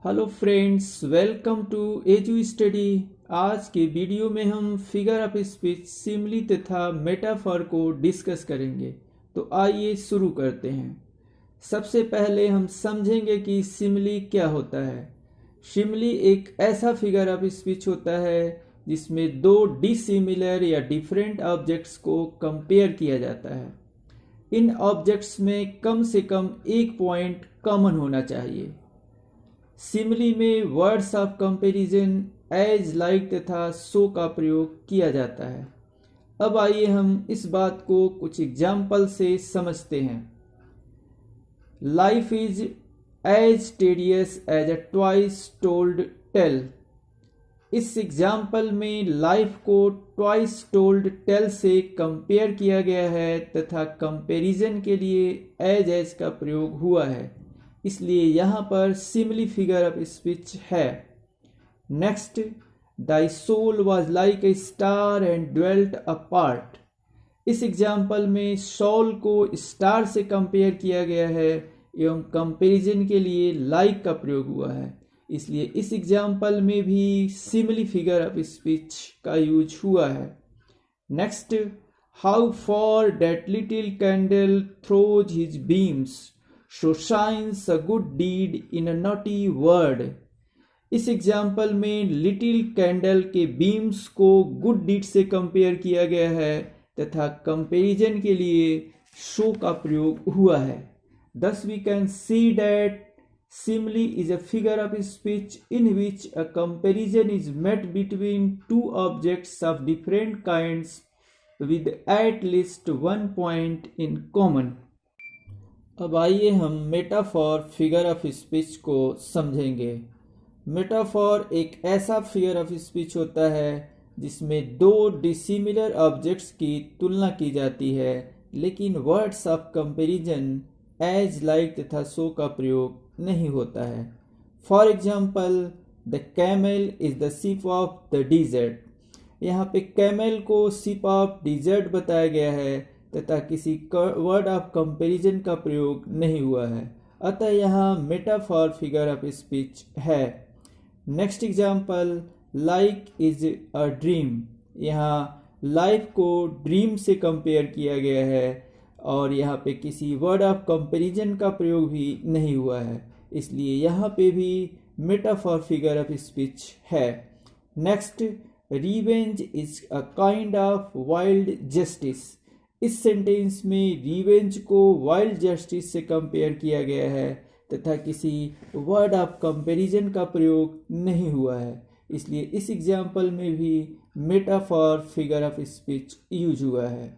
Hello friends, welcome to Edu Study. आज के video में हम फिगर ऑफ स्पीच, सिमली तथा मेटाफर को डिस्कस करेंगे। तो आइए शुरू करते हैं। सबसे पहले हम समझेंगे कि सिमली क्या होता है। सिमली एक ऐसा फिगर ऑफ स्पीच होता है जिसमें दो डिसिमिलर या डिफरेंट ऑब्जेक्ट्स को कंपेयर किया जाता है। इन ऑब्जेक्ट्स में कम से कम एक पॉइंट कॉमन होना चाहिए। सिमली में words of comparison, as, like तथा सो का प्रयोग किया जाता है। अब आइए हम इस बात को कुछ एग्जाम्पल से समझते हैं। Life is as tedious as a twice told tale. इस एग्जाम्पल में लाइफ को ट्वाइस टोल्ड टेल से कंपेयर किया गया है तथा कंपैरिजन के लिए एज का प्रयोग हुआ है, इसलिए यहाँ पर सिमली फिगर ऑफ स्पीच है। Next, thy soul was like a star and dwelt apart. इस एग्जाम्पल में सोल को स्टार से कंपेयर किया गया है एवं कंपैरिजन के लिए लाइक का प्रयोग हुआ है, इसलिए इस एग्जाम्पल में भी सिमली फिगर ऑफ स्पीच का यूज हुआ है। Next, how for that little candle throws his beams so shines a good deed in a naughty word। इस एग्जाम्पल में लिटिल कैंडल के बीम्स को गुड डीड से कंपेयर किया गया है तथा कंपैरिजन के लिए शो का प्रयोग हुआ है। Thus we can see that simile is a figure of speech in which a comparison is made between two objects of different kinds with at least one point in common। अब आइए हम metaphor figure of speech को समझेंगे। Metaphor एक ऐसा figure of speech होता है जिसमें दो डिसिमिलर ऑब्जेक्ट्स की तुलना की जाती है, लेकिन words of comparison, as, like तथा सो का प्रयोग नहीं होता है। For example, the camel is the ship of the desert. यहाँ पे कैमल को शिप ऑफ डिजर्ट बताया गया है तथा किसी वर्ड ऑफ कंपैरिजन का प्रयोग नहीं हुआ है, अतः यहाँ मेटाफॉर फिगर ऑफ स्पीच है। Next example, like is a dream. यहाँ लाइफ को ड्रीम से कंपेयर किया गया है और यहाँ पे किसी वर्ड ऑफ कंपैरिजन का प्रयोग भी नहीं हुआ है, इसलिए यहाँ पे भी मेटाफॉर फिगर ऑफ स्पीच है। Next, revenge is a kind of wild justice. इस सेंटेंस में रिवेंज को वाइल्ड जस्टिस से कंपेयर किया गया है तथा किसी वर्ड ऑफ कंपैरिजन का प्रयोग नहीं हुआ है, इसलिए इस एग्जाम्पल में भी metaphor figure of speech use हुआ है।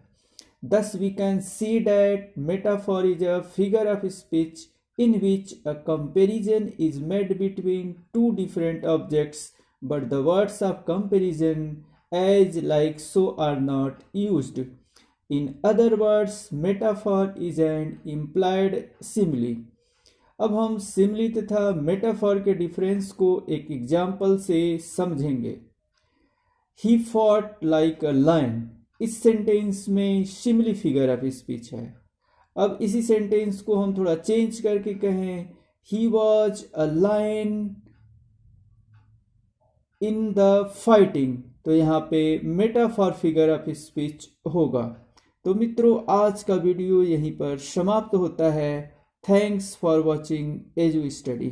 Thus we can see that metaphor is a figure of speech in which a comparison is made between two different objects, but the words of comparison, as, like, so are not used। In other words, metaphor is an implied simile। अब हम सिमली तथा metaphor के difference को एक example से समझेंगे। He fought like a lion। इस sentence में सिमली फिगर ऑफ स्पीच है। अब इसी सेंटेंस को हम थोड़ा चेंज करके कहें, He was a lion in the fighting, तो यहाँ पे मेटाफॉर फिगर ऑफ स्पीच होगा। तो मित्रों, आज का वीडियो यहीं पर समाप्त होता है। Thanks for watching edu study.